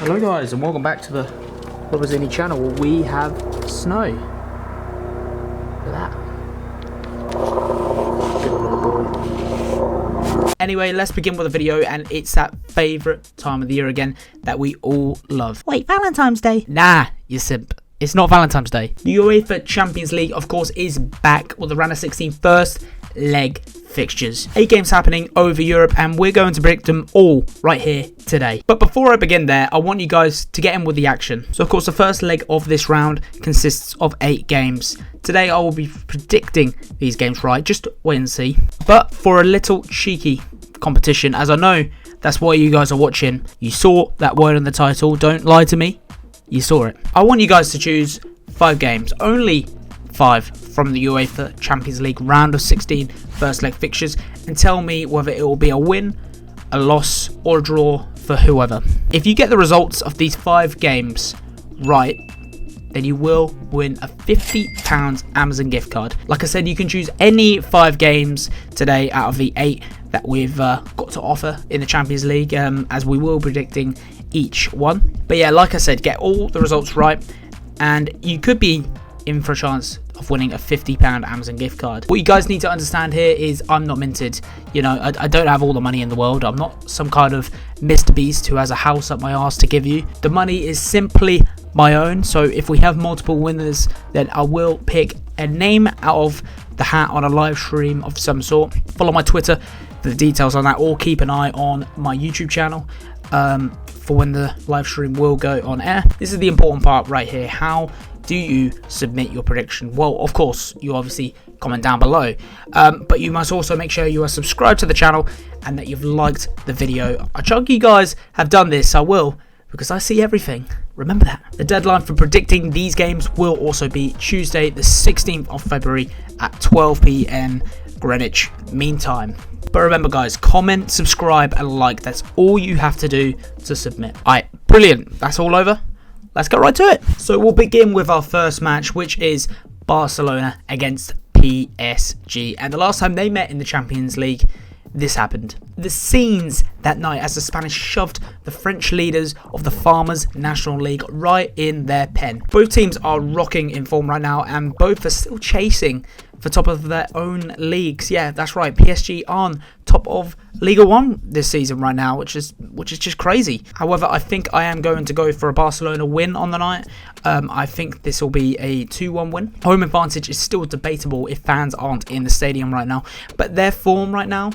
Hello guys and welcome back to the Robozzini channel where we have snow. Look at that. Good little boy. Anyway, let's begin with the video, and it's that favourite time of the year again that we all love. Wait, Valentine's Day? Nah, you simp. It's not Valentine's Day. The Uefa Champions League, of course, is back with the R16 first leg fixtures. 8 games happening over Europe, and we're going to predict them all right here today. But before I begin there, I want you guys to get in with the action. So of course the first leg of this round consists of 8 games. Today I will be predicting these games right, just wait and see. But for a little cheeky competition, as I know that's why you guys are watching, you saw that word in the title, don't lie to me, you saw it. I want you guys to choose 5 games, only 5 from the UEFA Champions League round of 16 first leg fixtures, and tell me whether it will be a win, a loss or a draw for whoever. If you get the results of these 5 games right, then you will win a £50 Amazon gift card. Like I said, you can choose any 5 games today out of the 8 that we've got to offer in the Champions League, as we will be predicting each one. But yeah, like I said, get all the results right and you could be in for a chance of winning a £50 Amazon gift card. What you guys need to understand here is I'm not minted. You know, I don't have all the money in the world. I'm not some kind of Mr. Beast who has a house up my arse to give you. The money is simply my own. So if we have multiple winners, then I will pick a name out of the hat on a live stream of some sort. Follow my Twitter for the details on that, or keep an eye on my YouTube channel for when the live stream will go on air. This is the important part right here. How do you submit your prediction? Well, of course, you obviously comment down below, but you must also make sure you are subscribed to the channel and that you've liked the video. A chunk of you guys have done this. I will, because I see everything. Remember that. The deadline for predicting these games will also be Tuesday, the 16th of February at 12 PM Greenwich Mean Time. But remember guys, comment, subscribe and like. That's all you have to do to submit. Alright, brilliant. That's all over. Let's get right to it. So we'll begin with our first match, which is Barcelona against PSG. And the last time they met in the Champions League, this happened. The scenes that night as the Spanish shoved the French leaders of the Farmers National League right in their pen. Both teams are rocking in form right now, and both are still chasing for top of their own leagues. Yeah, that's right. PSG on top of Liga 1 this season right now, which is just crazy. However, I think I am going to go for a Barcelona win on the night. I think this will be a 2-1 win. Home advantage is still debatable if fans aren't in the stadium right now, but their form right now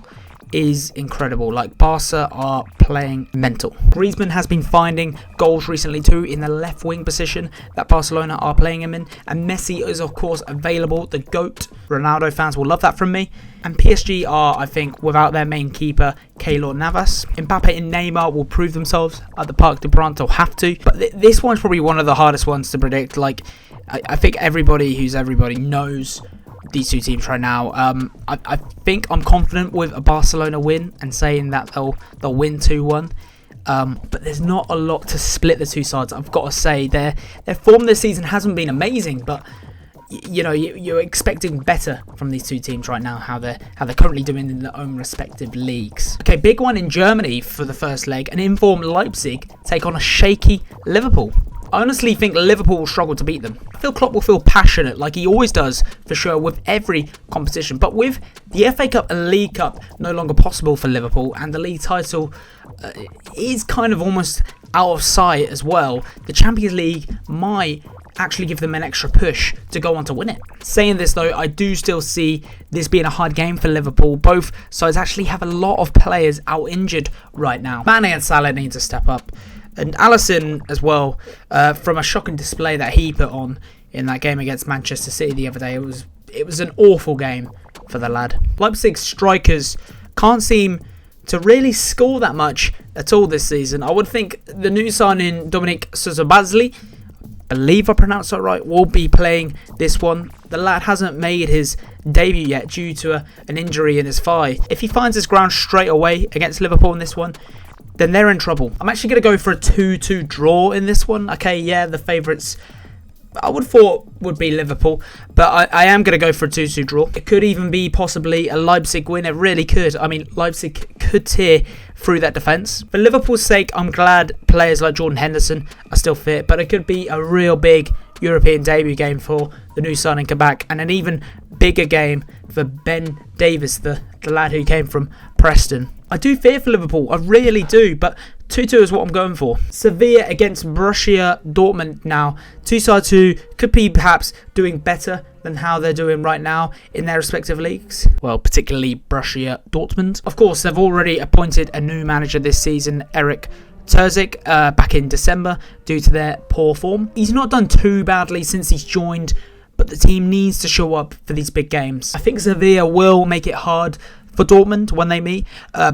is incredible. Like, Barca are playing mental. Griezmann has been finding goals recently too in the left wing position that Barcelona are playing him in, and Messi is of course available, the GOAT. Ronaldo fans will love that from me. And PSG are, I think, without their main keeper Keylor Navas. Mbappe and Neymar will prove themselves at the Parc des Princes. They'll have to. But this one's probably one of the hardest ones to predict. Like, I think everybody knows these two teams right now. I think I'm confident with a Barcelona win and saying that they'll win 2-1. But there's not a lot to split the two sides. I've got to say their form this season hasn't been amazing, but you know, you're expecting better from these two teams right now, how they're currently doing in their own respective leagues. Okay, big one in Germany for the first leg. An informed Leipzig take on a shaky Liverpool. I honestly think Liverpool will struggle to beat them. I feel Klopp will feel passionate like he always does for sure with every competition. But with the FA Cup and League Cup no longer possible for Liverpool, and the league title is kind of almost out of sight as well, the Champions League might actually give them an extra push to go on to win it. Saying this though, I do still see this being a hard game for Liverpool. Both sides actually have a lot of players out injured right now. Mane and Salah need to step up. And Alisson as well, from a shocking display that he put on in that game against Manchester City the other day. It was an awful game for the lad. Leipzig's strikers can't seem to really score that much at all this season. I would think the new signing Dominik Szoboszlai, I believe I pronounced that right, will be playing this one. The lad hasn't made his debut yet due to an injury in his thigh. If he finds his ground straight away against Liverpool in this one, then they're in trouble. I'm actually going to go for a 2-2 draw in this one. Okay, yeah, the favourites I would have thought would be Liverpool, but I am going to go for a 2-2 draw. It could even be possibly a Leipzig win. It really could. I mean, Leipzig could tear through that defence. For Liverpool's sake, I'm glad players like Jordan Henderson are still fit, but it could be a real big European debut game for the new signing Kabak, and an even bigger game for Ben Davies, the lad who came from Preston. I do fear for Liverpool, I really do, but 2-2 is what I'm going for. Sevilla against Borussia Dortmund now. Two sides who could be perhaps doing better than how they're doing right now in their respective leagues. Well, particularly Borussia Dortmund. Of course, they've already appointed a new manager this season, Eric Terzic, back in December due to their poor form. He's not done too badly since he's joined, but the team needs to show up for these big games. I think Sevilla will make it hard for Dortmund when they meet.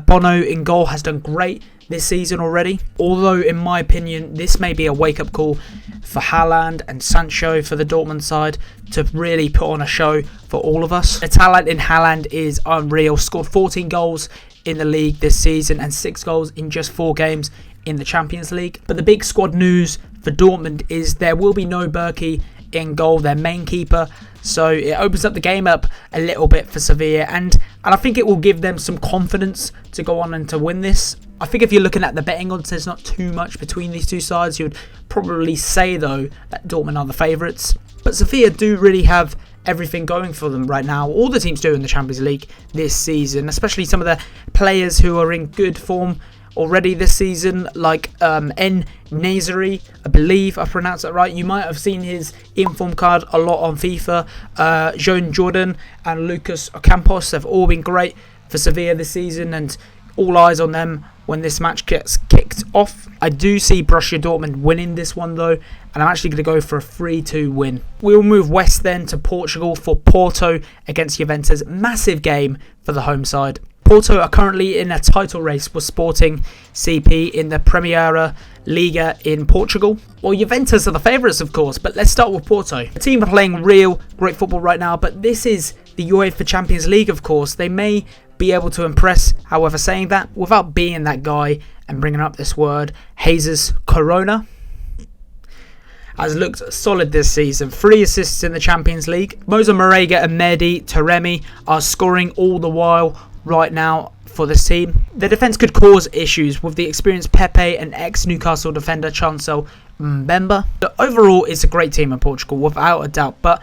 Bono in goal has done great this season already, although in my opinion this may be a wake-up call for Haaland and Sancho for the Dortmund side to really put on a show for all of us. The talent in Haaland is unreal. Scored 14 goals in the league this season and 6 goals in just 4 games in the Champions League. But the big squad news for Dortmund is there will be no Berkey in goal, their main keeper, so it opens up the game up a little bit for Sevilla, and I think it will give them some confidence to go on and to win this. I think if you're looking at the betting odds, there's not too much between these two sides. You would probably say though that Dortmund are the favourites, but Sevilla do really have everything going for them right now. All the teams do in the Champions League this season, especially some of the players who are in good form already this season, like N Nazari, I believe I pronounced that right. You might have seen his inform card a lot on FIFA. Joan Jordan and Lucas Ocampos have all been great for Sevilla this season, and all eyes on them when this match gets kicked off. I do see Borussia Dortmund winning this one though, and I'm actually going to go for a 3-2 win. We'll move west then to Portugal for Porto against Juventus. Massive game for the home side. Porto are currently in a title race with Sporting CP in the Primeira Liga in Portugal. Well, Juventus are the favourites, of course, but let's start with Porto. The team are playing real great football right now, but this is the Uefa Champions League, of course. They may be able to impress, however, saying that without being that guy and bringing up this word, Jesus Corona has looked solid this season. 3 assists in the Champions League. Moza Marega and Mehdi Taremi are scoring all the while right now for this team. The defence could cause issues with the experienced Pepe and ex-Newcastle defender Chancel Mbemba. But overall, it's a great team in Portugal, without a doubt, but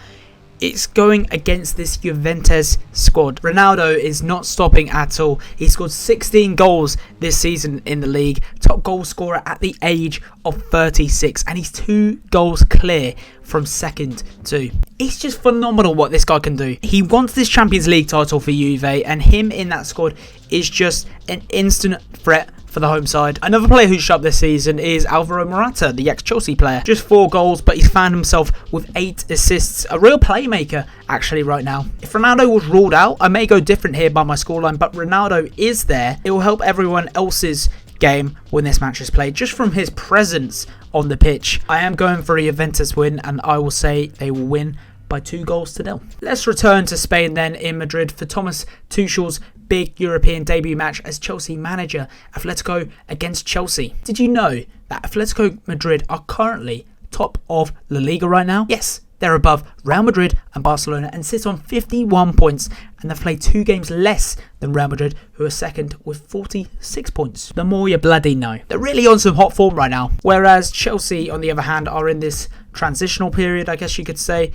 it's going against this Juventus squad. Ronaldo is not stopping at all. He scored 16 goals this season in the league, top goal scorer at the age of 36, and he's 2 goals clear from second too. It's just phenomenal what this guy can do. He wants this Champions League title for Juve, and him in that squad is just an instant threat for the home side. Another player who's shot this season is Alvaro Morata, the ex-Chelsea player. Just 4 goals, but he's found himself with 8 assists. A real playmaker, actually, right now. If Ronaldo was ruled out, I may go different here by my scoreline, but Ronaldo is there. It will help everyone else's game when this match is played, just from his presence on the pitch. I am going for a Juventus win, and I will say they will win by 2-0. Let's return to Spain then in Madrid for Thomas Tuchel's big European debut match as Chelsea manager, Atletico against Chelsea. Did you know that Atletico Madrid are currently top of La Liga right now? Yes, they're above Real Madrid and Barcelona and sit on 51 points, and they've played 2 games less than Real Madrid, who are second with 46 points. The more you bloody know. They're really on some hot form right now. Whereas Chelsea, on the other hand, are in this transitional period, I guess you could say,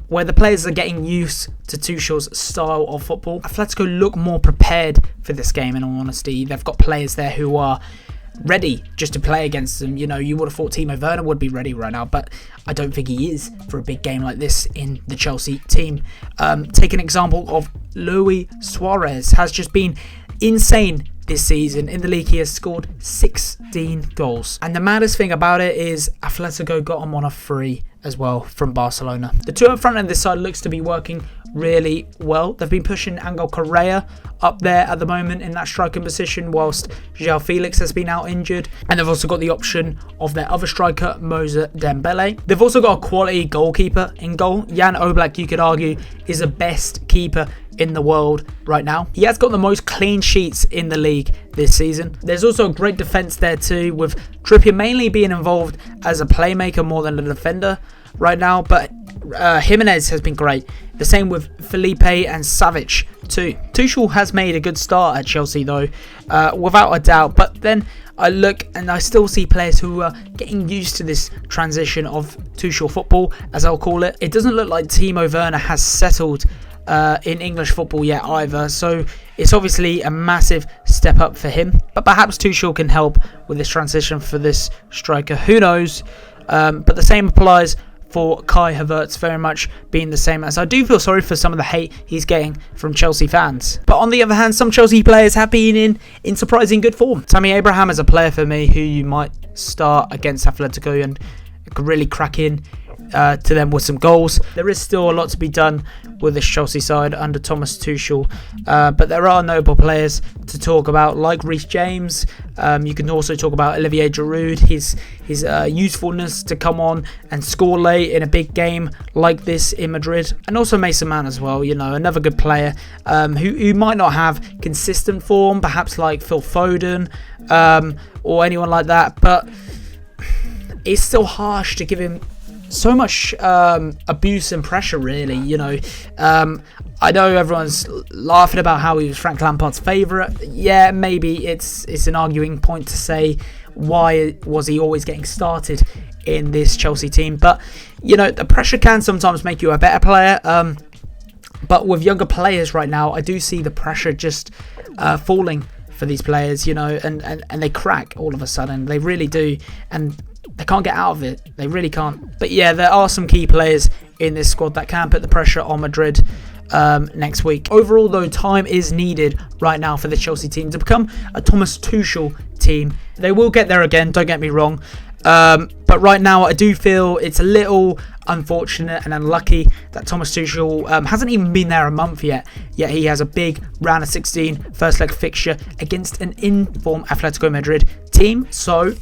where the players are getting used to Tuchel's style of football. Atletico look more prepared for this game, in all honesty. They've got players there who are ready just to play against them. You know, you would have thought Timo Werner would be ready right now, but I don't think he is for a big game like this in the Chelsea team. Take an example of Luis Suarez, has just been insane this season. In the league, he has scored 16 goals. And the maddest thing about it is Atletico got him on a free as well from Barcelona. The 2 up front on this side looks to be working really well. They've been pushing Angel Correa up there at the moment in that striking position, whilst João Felix has been out injured. And they've also got the option of their other striker, Moza Dembele. They've also got a quality goalkeeper in goal. Jan Oblak, you could argue, is the best keeper in the world right now. He has got the most clean sheets in the league this season. There's also a great defence there too, with Trippier mainly being involved as a playmaker more than a defender. right now, but Jimenez has been great. The same with Felipe and Savic too. Tuchel has made a good start at Chelsea though, without a doubt, but then I look and I still see players who are getting used to this transition of Tuchel football, as I'll call it. It doesn't look like Timo Werner has settled in English football yet either, so it's obviously a massive step up for him, but perhaps Tuchel can help with this transition for this striker, who knows. But the same applies for Kai Havertz, very much being the same, as I do feel sorry for some of the hate he's getting from Chelsea fans. But on the other hand, some Chelsea players have been in surprising good form. Tammy Abraham is a player for me who you might start against Atletico and could really crack in to them with some goals. There is still a lot to be done with this Chelsea side under Thomas Tuchel, but there are notable players to talk about, like Reece James. You can also talk about Olivier Giroud, his usefulness to come on and score late in a big game like this in Madrid, and also Mason Mount as well. You know, another good player who might not have consistent form, perhaps like Phil Foden or anyone like that, but it's still harsh to give him so much abuse and pressure, really. You know, I know everyone's laughing about how he was Frank Lampard's favourite. Yeah, maybe it's an arguing point to say why was he always getting started in this Chelsea team. But, you know, the pressure can sometimes make you a better player. But with younger players right now, I do see the pressure just falling for these players, you know, and they crack all of a sudden. They really do. And they can't get out of it. They really can't. But yeah, there are some key players in this squad that can put the pressure on Madrid next week. Overall, though, time is needed right now for the Chelsea team to become a Thomas Tuchel team. They will get there again, don't get me wrong. But right now, I do feel it's a little unfortunate and unlucky that Thomas Tuchel hasn't even been there a month yet he has a big round of 16 first leg fixture against an in-form Atletico Madrid team. So,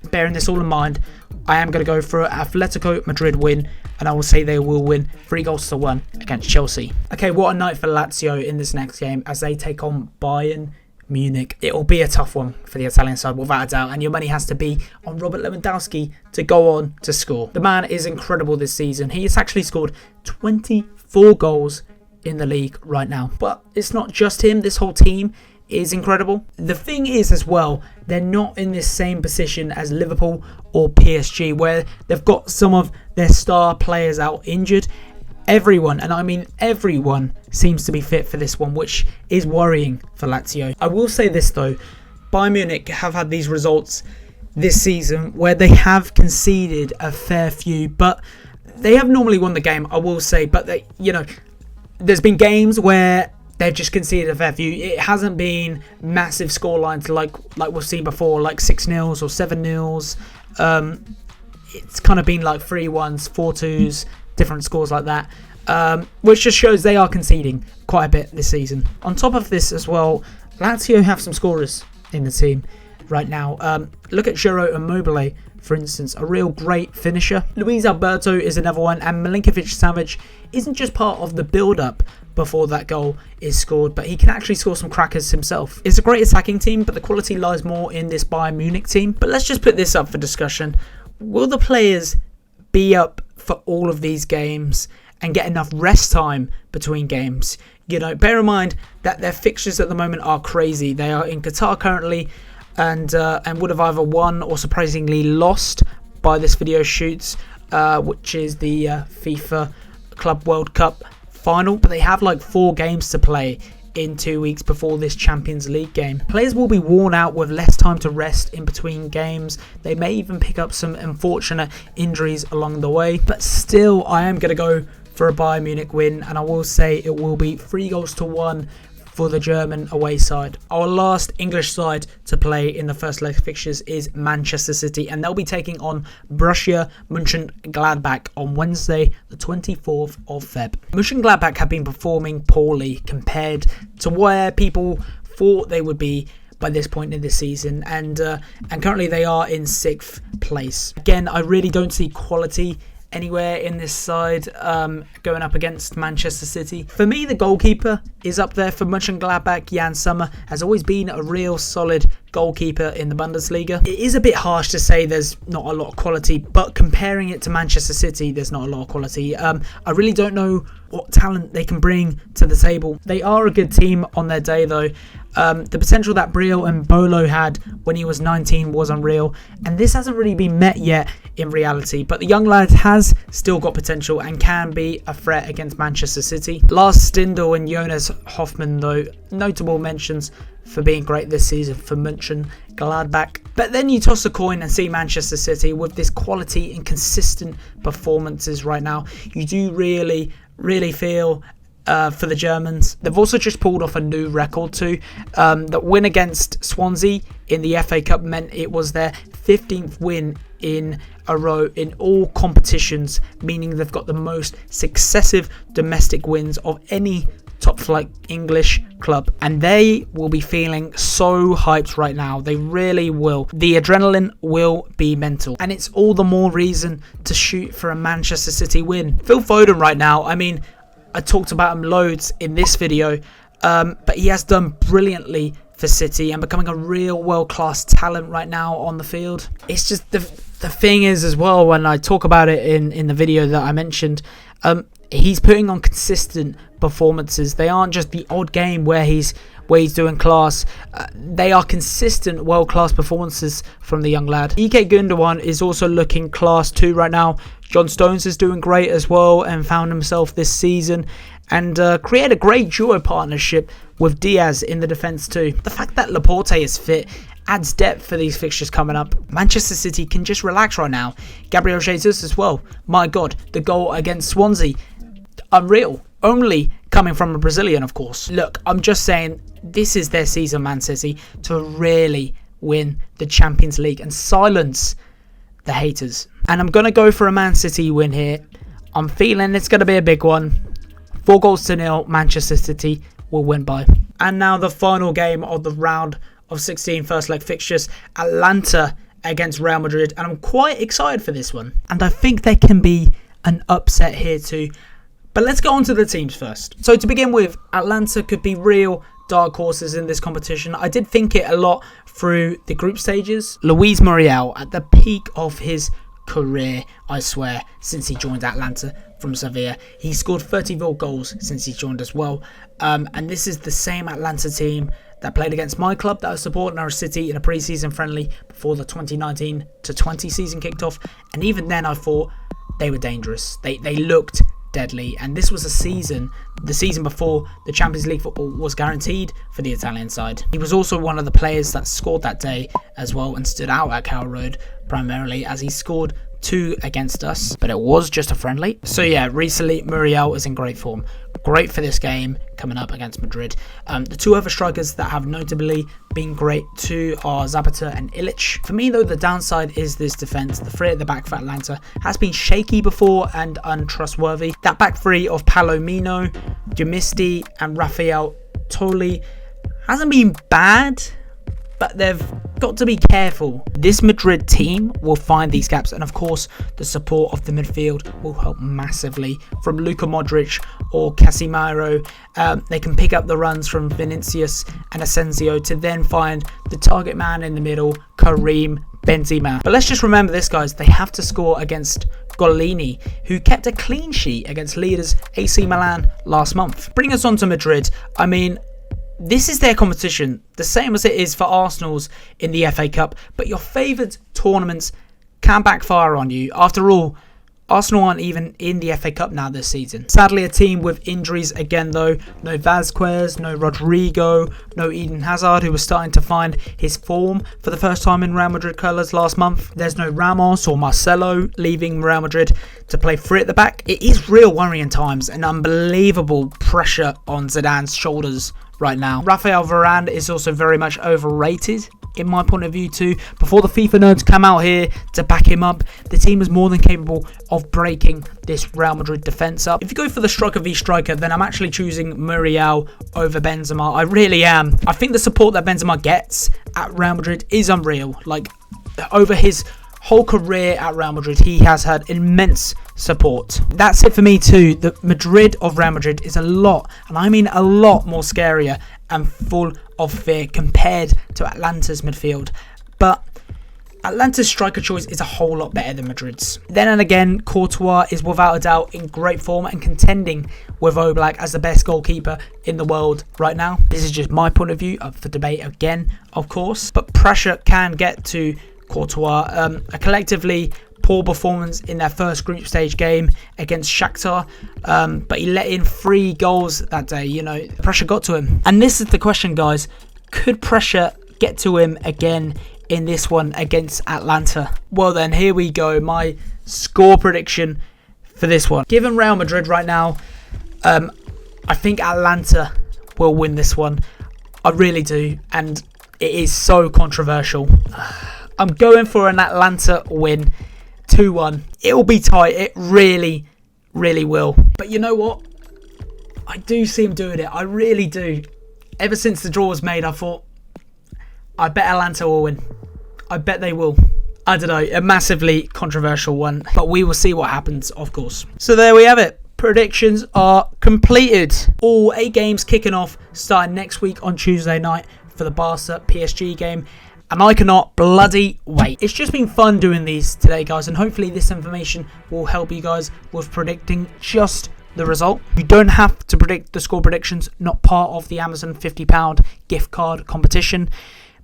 bearing this all in mind, I am going to go for an Atletico Madrid win, and I will say they will win 3-1 against Chelsea. Okay, what a night for Lazio in this next game as they take on Bayern Munich. It will be a tough one for the Italian side, without a doubt, and your money has to be on Robert Lewandowski to go on to score. The man is incredible this season. He has actually scored 24 goals in the league right now. But it's not just him, this whole team is incredible. The thing is as well, they're not in this same position as Liverpool or PSG, where they've got some of their star players out injured. Everyone, and I mean everyone, seems to be fit for this one, which is worrying for Lazio. I will say this though, Bayern Munich have had these results this season where they have conceded a fair few, but they have normally won the game, I will say. But they, you know, there's been games where they've just conceded a fair few. It hasn't been massive scorelines like we've seen before, like 6-0 or 7-0. It's kind of been like 3-1s, 4-2s, different scores like that, which just shows they are conceding quite a bit this season. On top of this as well, Lazio have some scorers in the team right now. Look at Jiro Immobile, for instance, a real great finisher. Luis Alberto is another one, and Milinkovic-Savic isn't just part of the build-up before that goal is scored, but he can actually score some crackers himself. It's a great attacking team, but the quality lies more in this Bayern Munich team. But let's just put this up for discussion. Will the players be up for all of these games and get enough rest time between games? You know, bear in mind that their fixtures at the moment are crazy. They are in Qatar currently, and would have either won or surprisingly lost by this video shoots, which is the FIFA Club World Cup final. But they have like 4 games to play in 2 weeks before this Champions League game. Players will be worn out with less time to rest in between games. They may even pick up some unfortunate injuries along the way, but still I am going to go for a Bayern Munich win, and I will say it will be 3-1 for the German away side. Our last English side to play in the first leg fixtures is Manchester City, and they'll be taking on Borussia Mönchengladbach on Wednesday, the 24th of Feb. Mönchengladbach have been performing poorly compared to where people thought they would be by this point in the season, and currently they are in 6th place. Again, I really don't see quality anywhere in this side going up against Manchester City. For me, the goalkeeper is up there for Mönchengladbach. Jan Sommer has always been a real solid goalkeeper in the Bundesliga. It is a bit harsh to say there's not a lot of quality, but comparing it to Manchester City, there's not a lot of quality. I really don't know what talent they can bring to the table. They are a good team on their day though. The potential that Briel and Bolo had when he was 19 was unreal, and this hasn't really been met yet in reality, but the young lad has still got potential and can be a threat against Manchester City. Lars Stindl and Jonas Hoffmann though, notable mentions for being great this season for Mönchengladbach. But then you toss a coin and see Manchester City with this quality and consistent performances right now. You do really feel for the Germans. They've also just pulled off a new record too. That win against Swansea in the FA Cup meant it was their 15th win in a row in all competitions, meaning they've got the most successive domestic wins of any top flight English club, and they will be feeling so hyped right now. They really will. The adrenaline will be mental, and it's all the more reason to shoot for a Manchester City win. Phil Foden right now, I mean, I talked about him loads in this video, but he has done brilliantly for City and becoming a real world-class talent right now on the field. It's just the thing is as well, when I talk about it in the video that I mentioned, he's putting on consistent performances. They aren't just the odd game where he's doing class. They are consistent world-class performances from the young lad. Ike Gundogan is also looking class too right now. John Stones is doing great as well and found himself this season and create a great duo partnership with Diaz in the defence too. The fact that Laporte is fit adds depth for these fixtures coming up. Manchester City can just relax right now. Gabriel Jesus as well. My God, the goal against Swansea, unreal. Only coming from a Brazilian, of course. Look, I'm just saying, this is their season, Man City, to really win the Champions League and silence the haters. And I'm going to go for a Man City win here. I'm feeling it's going to be a big one. 4-0, Manchester City will win by. And now the final game of the round of 16 first leg fixtures, Atlanta against Real Madrid, and I'm quite excited for this one. And I think there can be an upset here too. But let's go on to the teams first. So to begin with, Atlanta could be real dark horses in this competition. I did think it a lot through the group stages. Luis Muriel at the peak of his career, I swear, since he joined Atlanta from Sevilla. He scored 34 goals since he joined as well. And this is the same Atlanta team that played against my club that I support, Norwich City, in a pre-season friendly before the 2019-20 season kicked off. And even then I thought they were dangerous. They looked deadly, and this was the season before the Champions League football was guaranteed for the Italian side. He was also one of the players that scored that day as well and stood out at Carroll Road primarily as he scored 2 against us, but it was just a friendly. So yeah, recently Muriel is in great form. Great for this game coming up against Madrid. The two other strikers that have notably been great too are Zapata and Ilic. For me though, the downside is this defence. The three at the back for Atlanta has been shaky before and untrustworthy. That back three of Palomino, Dumisti and Rafael Toli hasn't been bad, but they've got to be careful. This Madrid team will find these gaps, and of course the support of the midfield will help massively from Luka Modric or Casemiro. They can pick up the runs from Vinicius and Asensio to then find the target man in the middle, Karim Benzema. But let's just remember this, guys, they have to score against Golini, who kept a clean sheet against leaders AC Milan last month. Bring us on to Madrid. I mean, this is their competition, the same as it is for Arsenal's in the FA Cup, but your favoured tournaments can backfire on you. After all, Arsenal aren't even in the FA Cup now this season. Sadly, a team with injuries again though. No Vazquez, no Rodrigo, no Eden Hazard, who was starting to find his form for the first time in Real Madrid colours last month. There's no Ramos or Marcelo leaving Real Madrid to play free at the back. It is real worrying times and unbelievable pressure on Zidane's shoulders right now. Rafael Varane is also very much overrated in my point of view too. Before the FIFA nerds come out here to back him up, the team is more than capable of breaking this Real Madrid defence up. If you go for the striker v striker, then I'm actually choosing Muriel over Benzema. I really am. I think the support that Benzema gets at Real Madrid is unreal. Like, over his whole career at Real Madrid, he has had immense support. That's it for me too. The Madrid of Real Madrid is a lot, and I mean a lot more scarier and full of fear compared to Atlanta's midfield. But Atlanta's striker choice is a whole lot better than Madrid's. Then and again, Courtois is without a doubt in great form and contending with Oblak as the best goalkeeper in the world right now. This is just my point of view, up for debate again, of course. But pressure can get to Courtois. A collectively poor performance in their first group stage game against Shakhtar, but he let in 3 goals that day. You know, the pressure got to him. And this is the question, guys. Could pressure get to him again in this one against Atlanta? Well then, here we go. My score prediction for this one. Given Real Madrid right now, I think Atlanta will win this one. I really do. And it is so controversial. I'm going for an Atlanta win. 2-1. It will be tight. It really, really will. But you know what? I do see him doing it. I really do. Ever since the draw was made, I thought, I bet Atlanta will win. I bet they will. I don't know, a massively controversial one, but we will see what happens, of course. So there we have it. Predictions are completed. All 8 games kicking off starting next week on Tuesday night for the Barca PSG game. And I cannot bloody wait. It's just been fun doing these today, guys, and hopefully this information will help you guys with predicting just the result. You don't have to predict the score predictions, not part of the Amazon £50 gift card competition,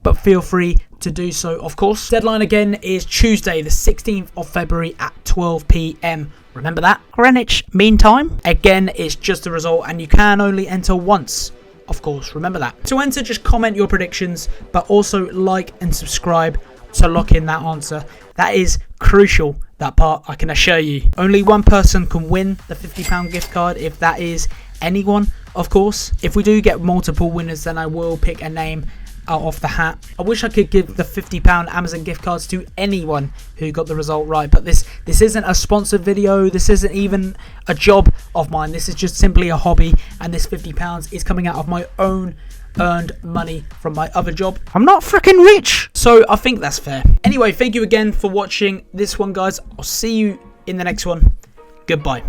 but feel free to do so, of course. Deadline again is Tuesday, the 16th of February at 12 p.m. Remember that? Greenwich Mean Time. Again, it's just the result, and you can only enter once, of course. Remember that. To enter, just comment your predictions, but also like and subscribe to lock in that answer. That is crucial, that part, I can assure you. Only one person can win the £50 gift card, if that is anyone, of course. If we do get multiple winners, then I will pick a name out of the hat. I wish I could give the £50 Amazon gift cards to anyone who got the result right, but this isn't a sponsored video. This isn't even a job of mine. This is just simply a hobby, and this £50 is coming out of my own earned money from my other job. I'm not freaking rich, so I think that's fair. Anyway, thank you again for watching this one, guys. I'll see you in the next one. Goodbye.